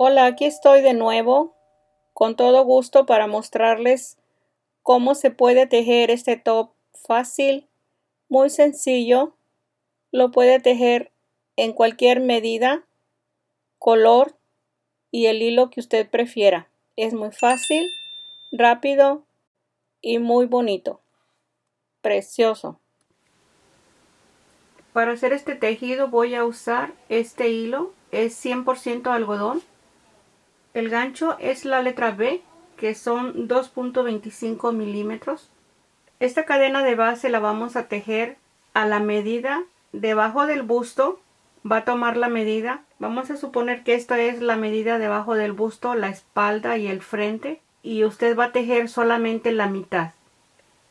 Hola, aquí estoy de nuevo, con todo gusto para mostrarles cómo se puede tejer este top fácil, muy sencillo. Lo puede tejer en cualquier medida, color y el hilo que usted prefiera. Es muy fácil, rápido y muy bonito, precioso. Para hacer este tejido voy a usar este hilo, es 100% algodón. El gancho es la letra B, que son 2.25 milímetros. Esta cadena de base la vamos a tejer a la medida debajo del busto. Va a tomar la medida. Vamos a suponer que esta es la medida debajo del busto, la espalda y el frente. Y usted va a tejer solamente la mitad.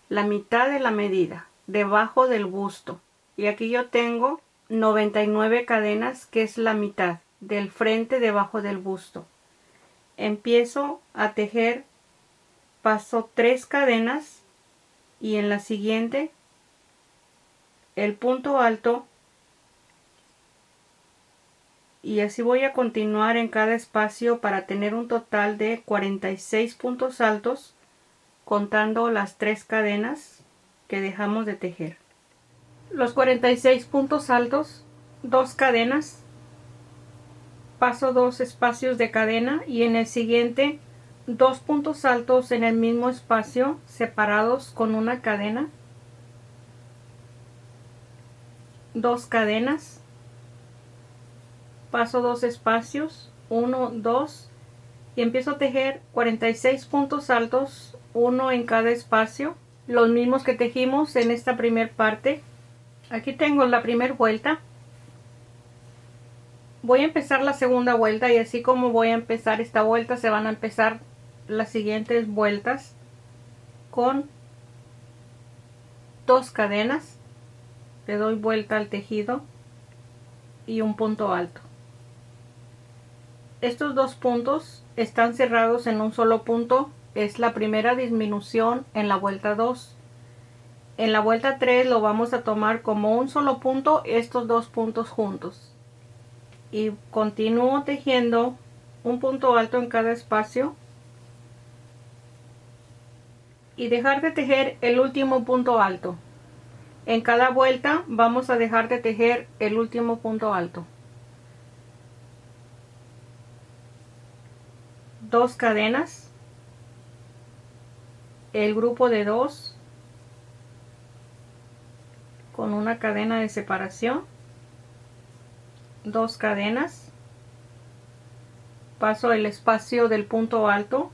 La mitad de la medida debajo del busto. Y aquí yo tengo 99 cadenas, que es la mitad del frente debajo del busto. Empiezo a tejer, paso 3 cadenas y en la siguiente el punto alto, y así voy a continuar en cada espacio para tener un total de 46 puntos altos, contando las 3 cadenas que dejamos de tejer. Los 46 puntos altos, 2 cadenas, paso 2 espacios de cadena y en el siguiente 2 puntos altos en el mismo espacio separados con una cadena, 2 cadenas, paso 2 espacios, 1, 2 y empiezo a tejer 46 puntos altos, uno en cada espacio, los mismos que tejimos en esta primera parte. Aquí tengo la primera vuelta. Voy a empezar la segunda vuelta y así como voy a empezar esta vuelta se van a empezar las siguientes vueltas con 2 cadenas. Le doy vuelta al tejido y un punto alto. Estos dos puntos están cerrados en un solo punto. Es la primera disminución en la vuelta 2. En la vuelta 3 lo vamos a tomar como un solo punto, estos dos puntos juntos. Y continúo tejiendo un punto alto en cada espacio. Y dejar de tejer el último punto alto. En cada vuelta vamos a dejar de tejer el último punto alto. 2 cadenas. El grupo de 2 con una cadena de separación, 2 cadenas, paso el espacio del punto alto,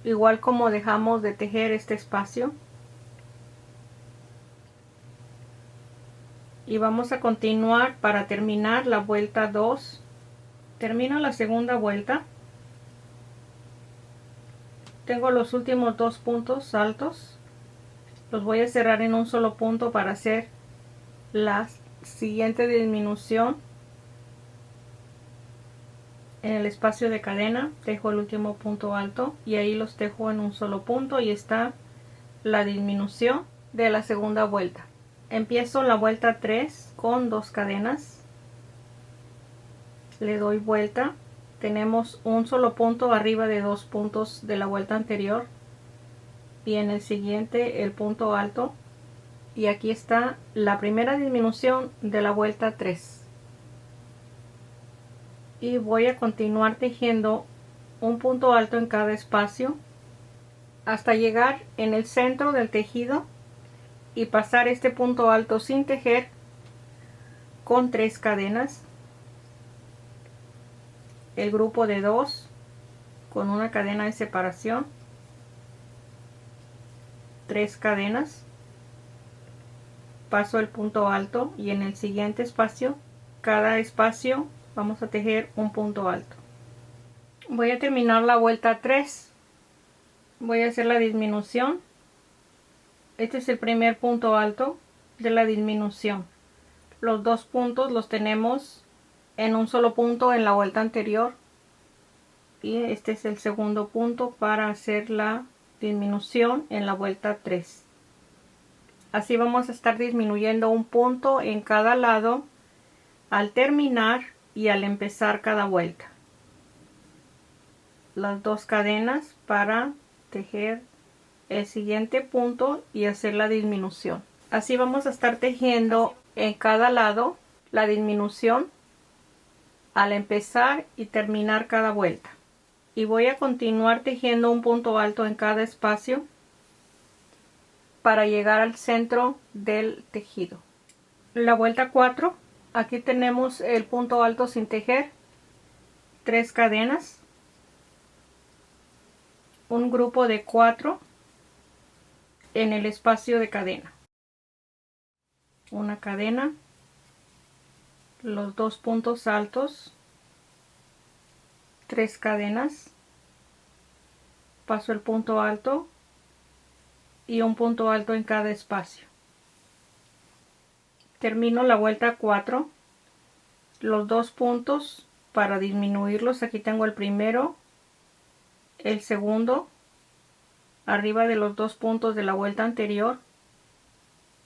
igual como dejamos de tejer este espacio, y vamos a continuar para terminar la vuelta 2. Termino la segunda vuelta, tengo los últimos 2 puntos altos, los voy a cerrar en un solo punto para hacer la siguiente disminución. En el espacio de cadena tejo el último punto alto y ahí los tejo en un solo punto y está la disminución de la segunda vuelta. Empiezo la vuelta 3 con 2 cadenas, le doy vuelta, tenemos un solo punto arriba de 2 puntos de la vuelta anterior y en el siguiente el punto alto, y aquí está la primera disminución de la vuelta 3. Y voy a continuar tejiendo un punto alto en cada espacio hasta llegar en el centro del tejido y pasar este punto alto sin tejer con 3 cadenas, el grupo de 2 con una cadena de separación, 3 cadenas, paso el punto alto y en el siguiente espacio, cada espacio vamos a tejer un punto alto. Voy a terminar la vuelta 3, voy a hacer la disminución. Este es el primer punto alto de la disminución. Los 2 puntos los tenemos en un solo punto en la vuelta anterior y este es el segundo punto para hacer la disminución en la vuelta 3. Así vamos a estar disminuyendo un punto en cada lado al terminar y al empezar cada vuelta. Las 2 cadenas para tejer el siguiente punto y hacer la disminución. Así vamos a estar tejiendo en cada lado la disminución al empezar y terminar cada vuelta. Y voy a continuar tejiendo un punto alto en cada espacio para llegar al centro del tejido. La vuelta 4, aquí tenemos el punto alto sin tejer, 3 cadenas, un grupo de 4 en el espacio de cadena, una cadena, los 2 puntos altos, 3 cadenas, paso el punto alto y un punto alto en cada espacio. Termino la vuelta 4, los 2 puntos para disminuirlos, aquí tengo el primero, el segundo, arriba de los 2 puntos de la vuelta anterior,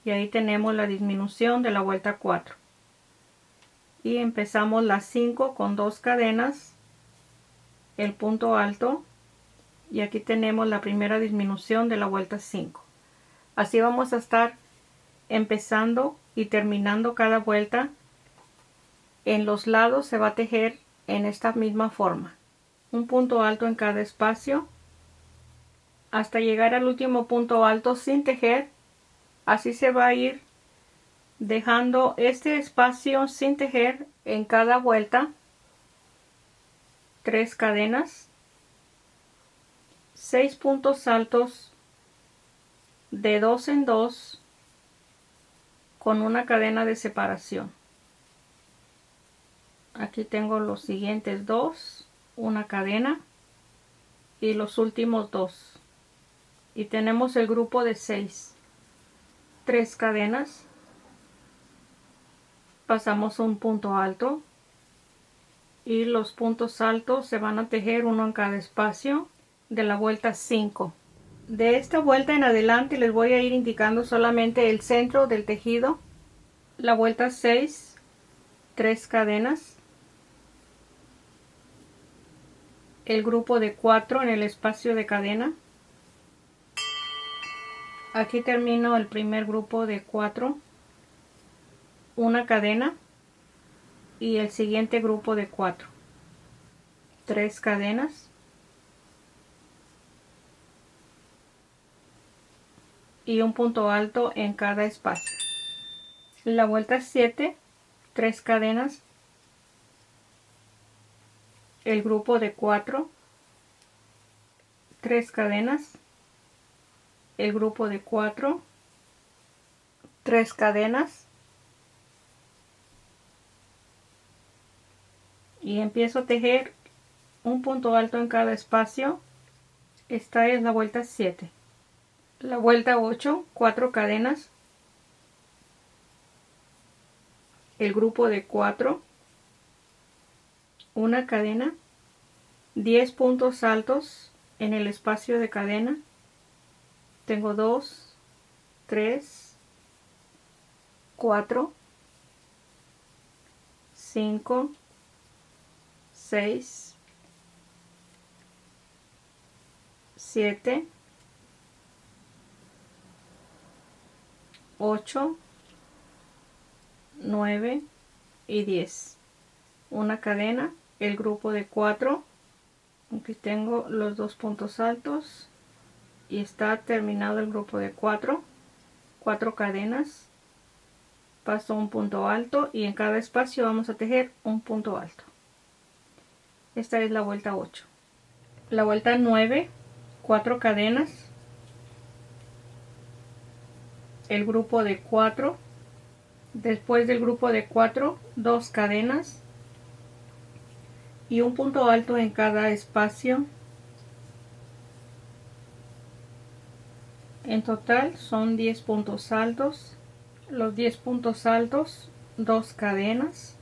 y ahí tenemos la disminución de la vuelta 4. Y empezamos las 5 con 2 cadenas, el punto alto, y aquí tenemos la primera disminución de la vuelta 5. Así vamos a estar empezando y terminando cada vuelta. En los lados se va a tejer en esta misma forma, un punto alto en cada espacio hasta llegar al último punto alto sin tejer. Así se va a ir dejando este espacio sin tejer en cada vuelta. 3 cadenas, 6 puntos altos de 2 en 2 con una cadena de separación. Aquí tengo los siguientes 2, una cadena y los últimos 2, y tenemos el grupo de 6, 3 cadenas, pasamos un punto alto y los puntos altos se van a tejer uno en cada espacio de la vuelta 5. De esta vuelta en adelante les voy a ir indicando solamente el centro del tejido. La vuelta 6, 3 cadenas, el grupo de 4 en el espacio de cadena. Aquí termino el primer grupo de 4, una cadena y el siguiente grupo de 4, 3 cadenas y un punto alto en cada espacio. La vuelta 7, 3 cadenas, el grupo de 4, 3 cadenas, el grupo de 4, 3 cadenas y empiezo a tejer un punto alto en cada espacio. Esta es la vuelta 7. La vuelta 8, 4 cadenas, el grupo de 4, una cadena, 10 puntos altos en el espacio de cadena. Tengo 2, 3, 4, 5, 6, 7, 8, 9 y 10. Una cadena, el grupo de 4. Aquí tengo los 2 puntos altos y está terminado el grupo de 4. 4 cadenas, paso un punto alto y en cada espacio vamos a tejer un punto alto. Esta es la vuelta 8. La vuelta 9, 4 cadenas, el grupo de 4, después del grupo de 4, 2 cadenas y un punto alto en cada espacio. En total son 10 puntos altos. Los 10 puntos altos, 2 cadenas,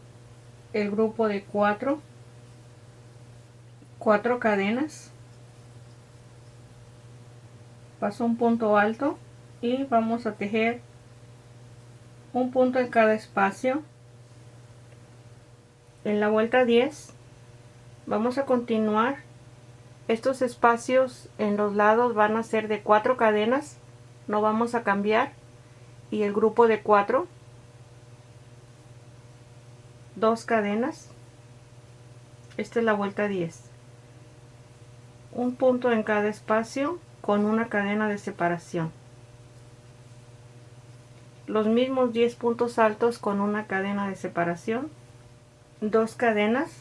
el grupo de 4, 4 cadenas, paso un punto alto y vamos a tejer un punto en cada espacio. En la vuelta 10 vamos a continuar. Estos espacios en los lados van a ser de 4 cadenas, no vamos a cambiar, y el grupo de 4, 2 cadenas. Esta es la vuelta 10. Un punto en cada espacio con una cadena de separación. Los mismos 10 puntos altos con una cadena de separación, 2 cadenas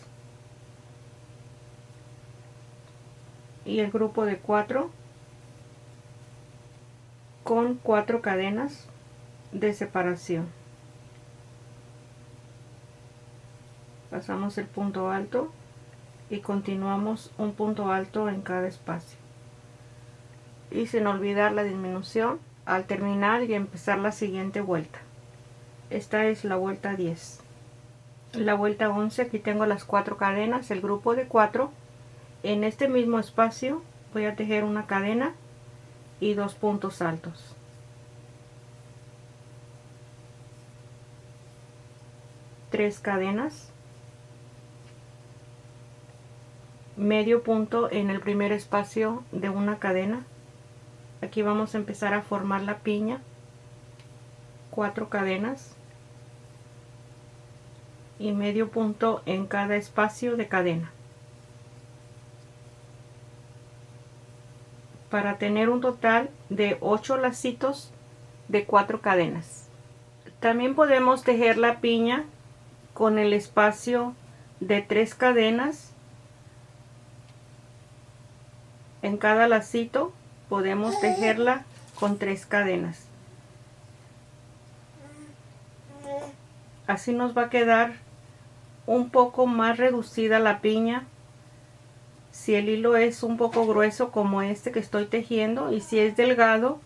y el grupo de 4 con 4 cadenas de separación. Pasamos el punto alto y continuamos un punto alto en cada espacio. Y sin olvidar la disminución al terminar y empezar la siguiente vuelta. Esta es la vuelta 10. La vuelta 11, aquí tengo las 4 cadenas, el grupo de 4. En este mismo espacio voy a tejer una cadena y 2 puntos altos. Tres cadenas, medio punto en el primer espacio de una cadena. Aquí vamos a empezar a formar la piña, 4 cadenas y medio punto en cada espacio de cadena, para tener un total de 8 lacitos de 4 cadenas. También podemos tejer la piña con el espacio de 3 cadenas en cada lacito. Podemos tejerla con 3 cadenas. Así nos va a quedar un poco más reducida la piña. Si el hilo es un poco grueso como este que estoy tejiendo, y si es delgado,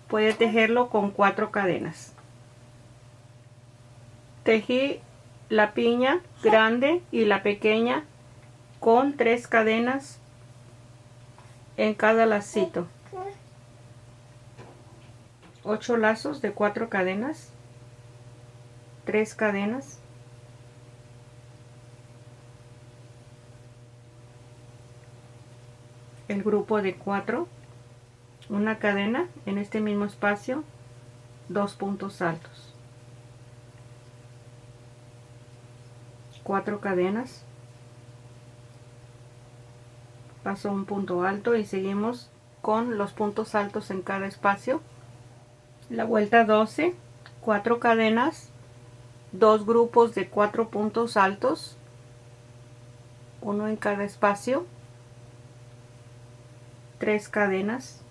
puede tejerlo con 4 cadenas. Tejí la piña grande y la pequeña con 3 cadenas en cada lacito. 8 lazos de 4 cadenas, 3 cadenas, el grupo de 4, una cadena en este mismo espacio, 2 puntos altos, 4 cadenas, paso un punto alto y seguimos con los puntos altos en cada espacio. La vuelta 12, 4 cadenas, 2 grupos de 4 puntos altos, uno en cada espacio, 3 cadenas,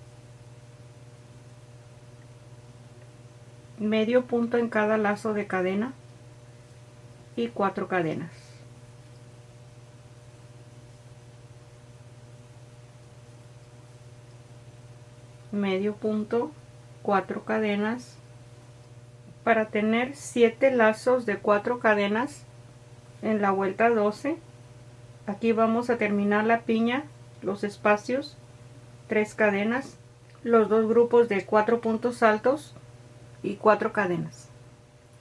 medio punto en cada lazo de cadena y 4 cadenas. Medio punto, 4 cadenas, para tener 7 lazos de 4 cadenas en la vuelta 12. Aquí vamos a terminar la piña, los espacios, 3 cadenas, los 2 grupos de 4 puntos altos y 4 cadenas.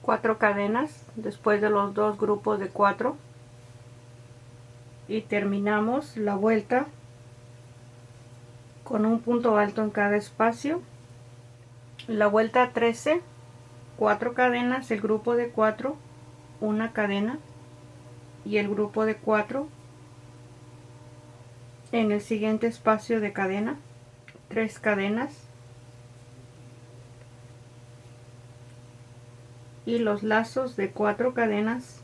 4 cadenas después de los 2 grupos de 4 y terminamos la vuelta con un punto alto en cada espacio. La vuelta 13, 4 cadenas, el grupo de 4, una cadena y el grupo de 4 en el siguiente espacio de cadena, 3 cadenas y los lazos de 4 cadenas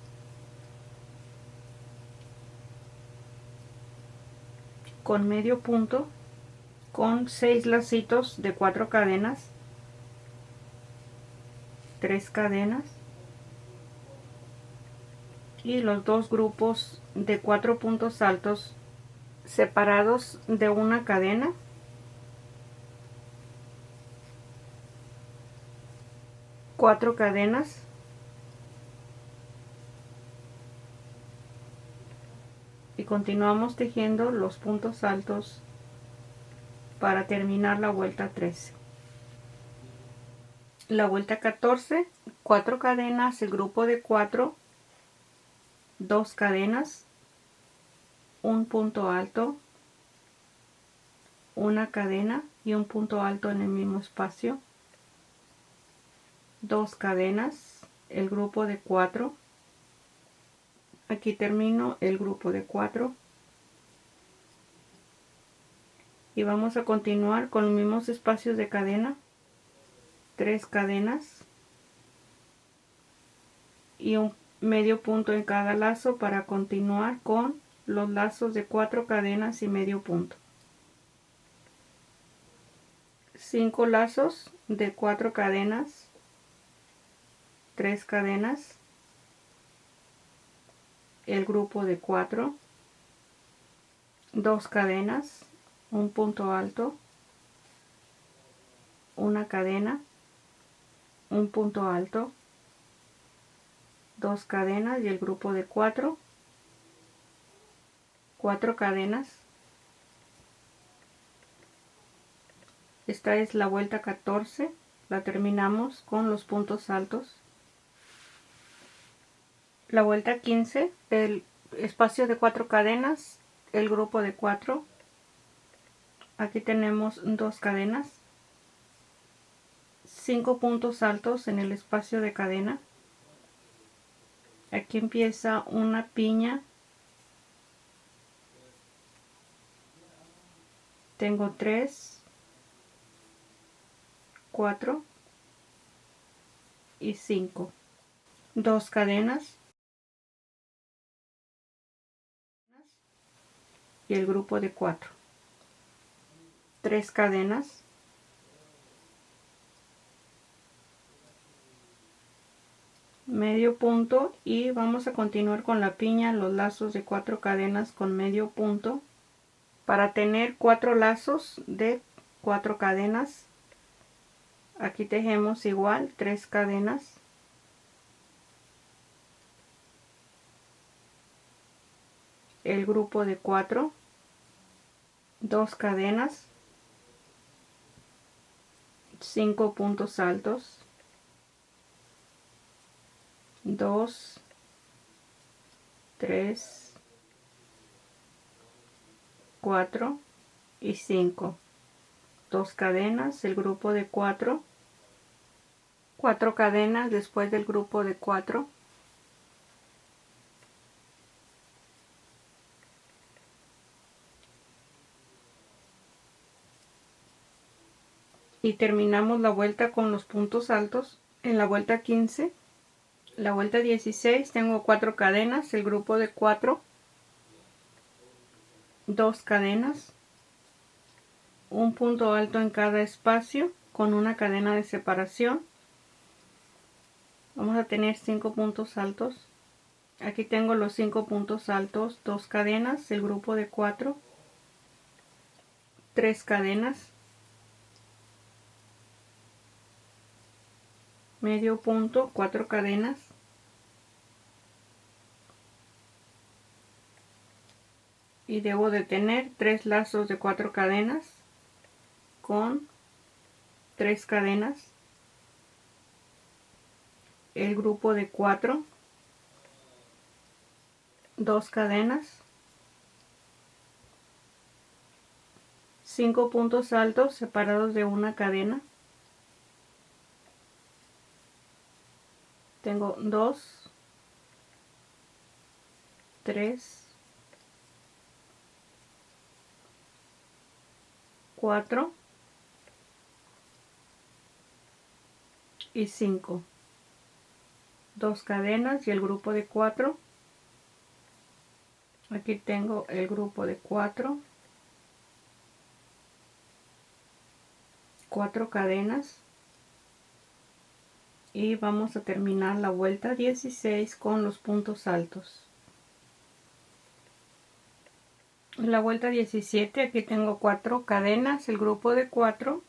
con medio punto con 6 lacitos de 4 cadenas, 3 cadenas y los 2 grupos de 4 puntos altos separados de una cadena, cuatro cadenas y continuamos tejiendo los puntos altos para terminar la vuelta 13. La vuelta 14, 4 cadenas, el grupo de 4, 2 cadenas, un punto alto, una cadena y un punto alto en el mismo espacio, 2 cadenas, el grupo de 4. Aquí termino el grupo de 4 y vamos a continuar con los mismos espacios de cadena, 3 cadenas y un medio punto en cada lazo para continuar con los lazos de 4 cadenas y medio punto. 5 lazos de 4 cadenas, 3 cadenas, el grupo de 4, 2 cadenas, un punto alto, una cadena, un punto alto, 2 cadenas y el grupo de 4, 4 cadenas. Esta es la vuelta 14, la terminamos con los puntos altos. La vuelta 15, el espacio de 4 cadenas, el grupo de 4. Aquí tenemos 2 cadenas, 5 puntos altos en el espacio de cadena. Aquí empieza una piña. Tengo 3, 4 y 5. 2 cadenas y el grupo de 4. 3 cadenas, medio punto y vamos a continuar con la piña, los lazos de 4 cadenas con medio punto para tener 4 lazos de 4 cadenas. Aquí tejemos igual 3 cadenas, el grupo de 4, 2 cadenas, 5 puntos altos, 2, 3, 4 y 5. 2 cadenas, el grupo de 4, 4 cadenas después del grupo de 4, y terminamos la vuelta con los puntos altos. En la vuelta 15, la vuelta 16 tengo 4 cadenas, el grupo de 4, 2 cadenas, un punto alto en cada espacio con una cadena de separación. Vamos a tener 5 puntos altos. Aquí tengo los 5 puntos altos, 2 cadenas, el grupo de 4, 3 cadenas, medio punto, 4 cadenas, y debo de tener 3 lazos de 4 cadenas con 3 cadenas, el grupo de 4, 2 cadenas, 5 puntos altos separados de una cadena. Tengo 2, 3, 4 y 5. 2 cadenas y el grupo de 4. Aquí tengo el grupo de 4, 4 cadenas y vamos a terminar la vuelta 16 con los puntos altos. En la vuelta 17 aquí tengo 4 cadenas, el grupo de 4,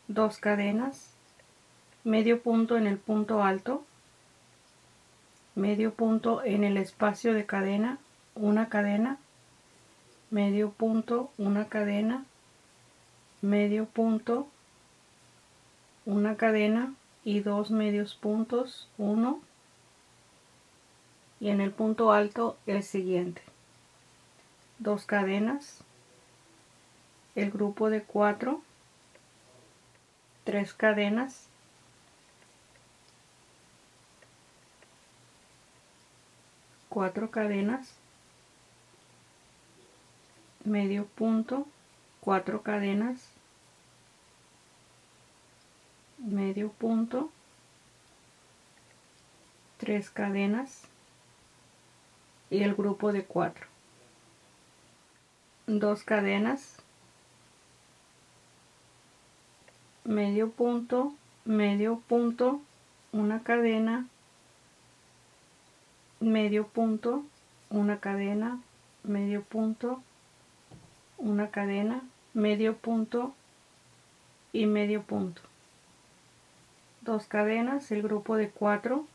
2 cadenas, medio punto en el punto alto, medio punto en el espacio de cadena, una cadena, medio punto, una cadena, medio punto, una cadena y 2 medios puntos, 1 y en el punto alto el siguiente. 2 cadenas, el grupo de 4, 3 cadenas, cuatro cadenas, medio punto, 4 cadenas, medio punto, 3 cadenas y el grupo de 4, 2 cadenas, medio punto, una cadena, medio punto, una cadena, medio punto, una cadena, medio punto y medio punto. 2 cadenas, el grupo de 4,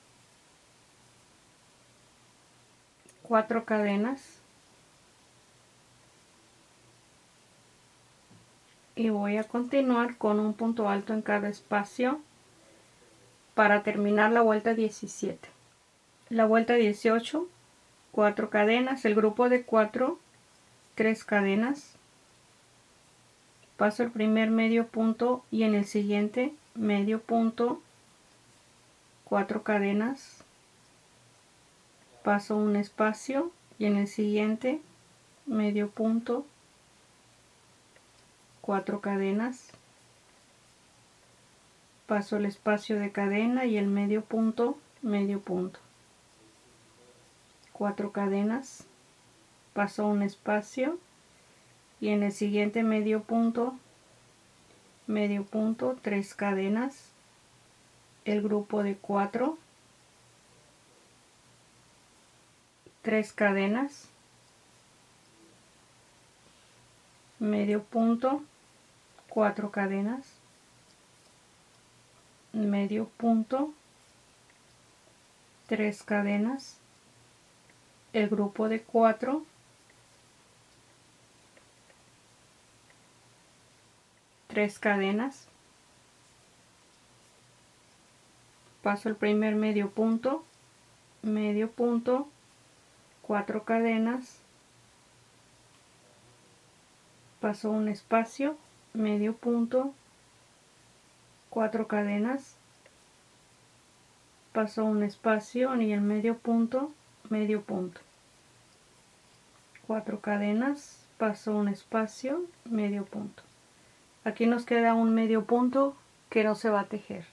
4 cadenas y voy a continuar con un punto alto en cada espacio para terminar la vuelta 17. La vuelta 18, 4 cadenas, el grupo de 4, 3 cadenas, paso el primer medio punto y en el siguiente medio punto, 4 cadenas, paso un espacio y en el siguiente medio punto, 4 cadenas, paso el espacio de cadena y el medio punto, 4 cadenas, paso un espacio y en el siguiente medio punto, 3 cadenas, el grupo de 4, 3 cadenas, medio punto, 4 cadenas, medio punto, 3 cadenas, el grupo de 4, 3 cadenas, paso el primer medio punto, 4 cadenas, paso un espacio, medio punto, 4 cadenas, paso un espacio y el medio punto, 4 cadenas, paso un espacio, medio punto. Aquí nos queda un medio punto que no se va a tejer.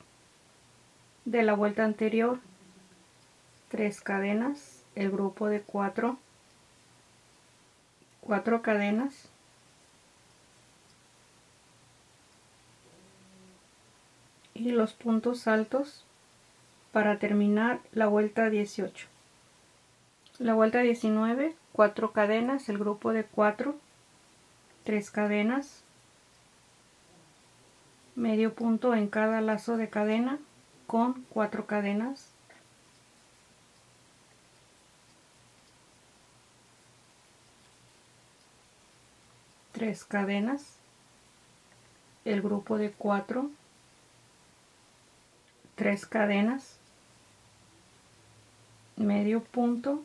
De la vuelta anterior, 3 cadenas, el grupo de 4, 4 cadenas, y los puntos altos para terminar la vuelta 18. La vuelta 19, 4 cadenas, el grupo de 4, 3 cadenas, medio punto en cada lazo de cadena con 4 cadenas, tres cadenas, el grupo de 4, 3 cadenas, medio punto,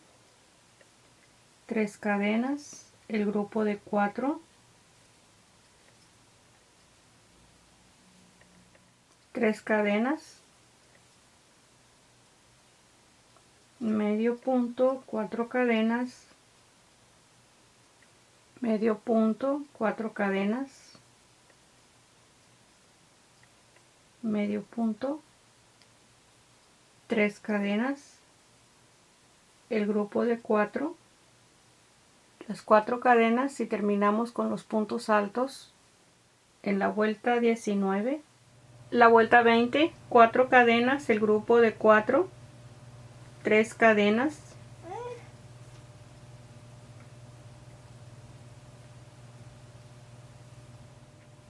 3 cadenas, el grupo de 4, 3 cadenas, medio punto, 4 cadenas, medio punto, 4 cadenas, medio punto, 3 cadenas, el grupo de 4, las 4 cadenas y terminamos con los puntos altos en la vuelta 19. La vuelta 20, 4 cadenas, el grupo de 4, 3 cadenas,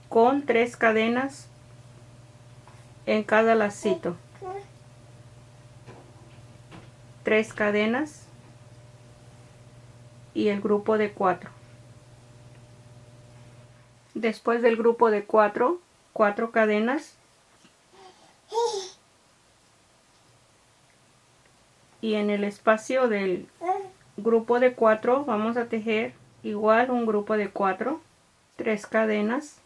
con 3 cadenas en cada lacito, 3 cadenas y el grupo de 4. Después del grupo de 4, 4 cadenas, y en el espacio del grupo de 4 vamos a tejer igual un grupo de 4, 3 cadenas,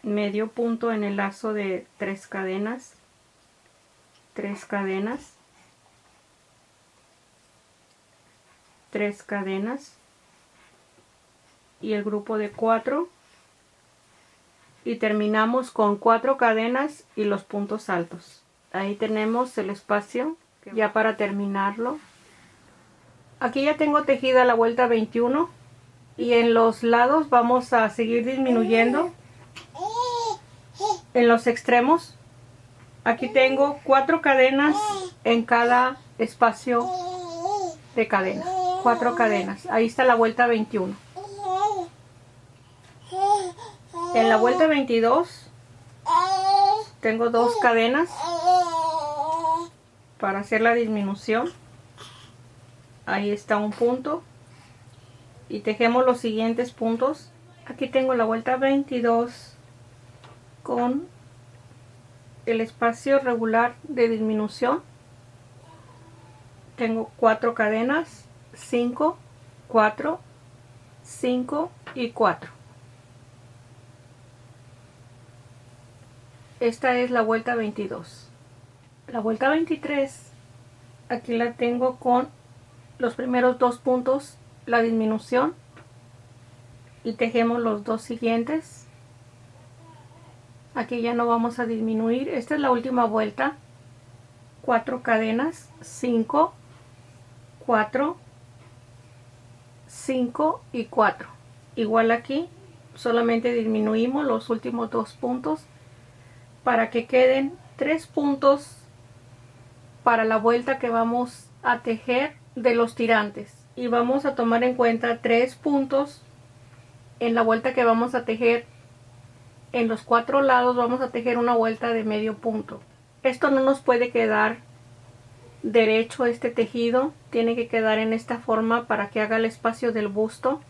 medio punto en el lazo de 3 cadenas, 3 cadenas, 3 cadenas y el grupo de 4 y terminamos con 4 cadenas y los puntos altos. Ahí tenemos el espacio ya para terminarlo. Aquí ya tengo tejida la vuelta 21 y en los lados vamos a seguir disminuyendo en los extremos. Aquí tengo 4 cadenas en cada espacio de cadena, 4 cadenas. Ahí está la vuelta 21. En la vuelta 22 tengo 2 cadenas para hacer la disminución. Ahí está un punto y tejemos los siguientes puntos. Aquí tengo la vuelta 22 con el espacio regular de disminución. Tengo 4 cadenas, 5, 4, 5 y 4. Esta es la vuelta 22. La vuelta 23, aquí la tengo con los primeros 2 puntos, la disminución, y tejemos los 2 siguientes. Aquí ya no vamos a disminuir. Esta es la última vuelta. 4 cadenas, 5, 4, 5 y 4. Igual aquí, solamente disminuimos los últimos 2 puntos para que queden 3 puntos para la vuelta que vamos a tejer de los tirantes. Y vamos a tomar en cuenta 3 puntos en la vuelta que vamos a tejer. En los 4 lados vamos a tejer una vuelta de medio punto. Esto no nos puede quedar derecho, este tejido tiene que quedar en esta forma para que haga el espacio del busto.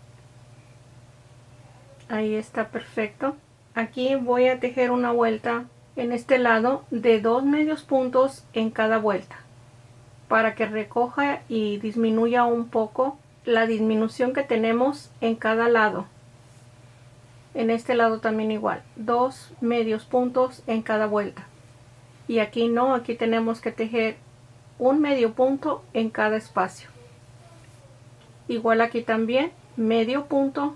Ahí está perfecto. Aquí voy a tejer una vuelta en este lado de 2 medios puntos en cada vuelta para que recoja y disminuya un poco la disminución que tenemos en cada lado. En este lado también igual, 2 medios puntos en cada vuelta. Y aquí no, aquí tenemos que tejer un medio punto en cada espacio. Igual aquí también, medio punto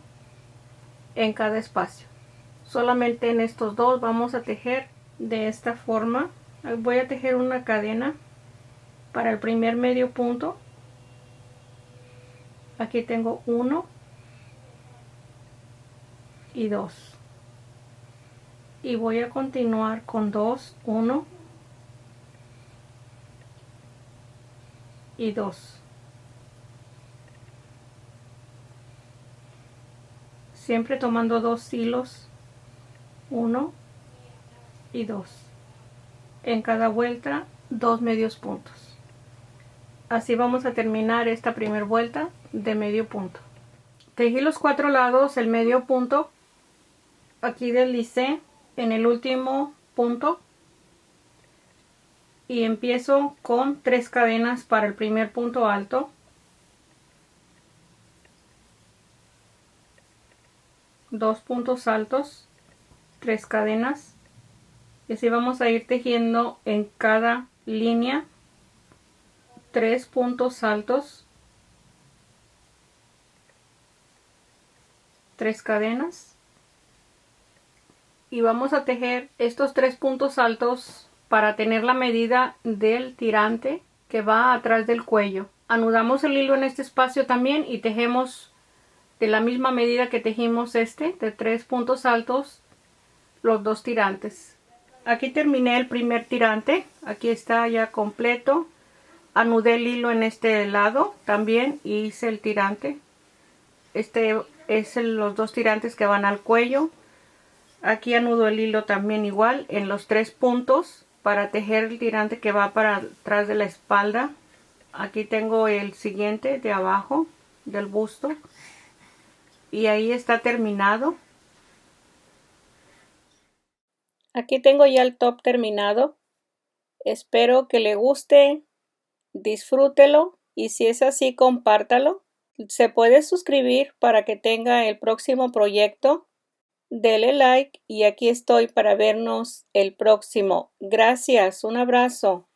en cada espacio. Solamente en estos dos vamos a tejer de esta forma. Voy a tejer una cadena para el primer medio punto. Aquí tengo 1 y 2. Y voy a continuar con 2, 1 y 2. Siempre tomando 2 hilos, 1 y 2. En cada vuelta 2 medios puntos. Así vamos a terminar esta primera vuelta de medio punto. Tejí los 4 lados, el medio punto. Aquí deslicé en el último punto y empiezo con 3 cadenas para el primer punto alto, 2 puntos altos, 3 cadenas, y así vamos a ir tejiendo en cada línea 3 puntos altos, 3 cadenas, y vamos a tejer estos 3 puntos altos para tener la medida del tirante que va atrás del cuello. Anudamos el hilo en este espacio también y tejemos de la misma medida que tejimos este, de 3 puntos altos, los 2 tirantes. Aquí terminé el primer tirante, aquí está ya completo. Anudé el hilo en este lado también y hice el tirante. Este es los 2 tirantes que van al cuello. Aquí anudo el hilo también igual en los 3 puntos para tejer el tirante que va para atrás de la espalda. Aquí tengo el siguiente de abajo del busto y ahí está terminado. Aquí tengo ya el top terminado. Espero que le guste, disfrútelo y si es así, compártalo. Se puede suscribir para que tenga el próximo proyecto. Dele like y aquí estoy para vernos el próximo. Gracias, un abrazo.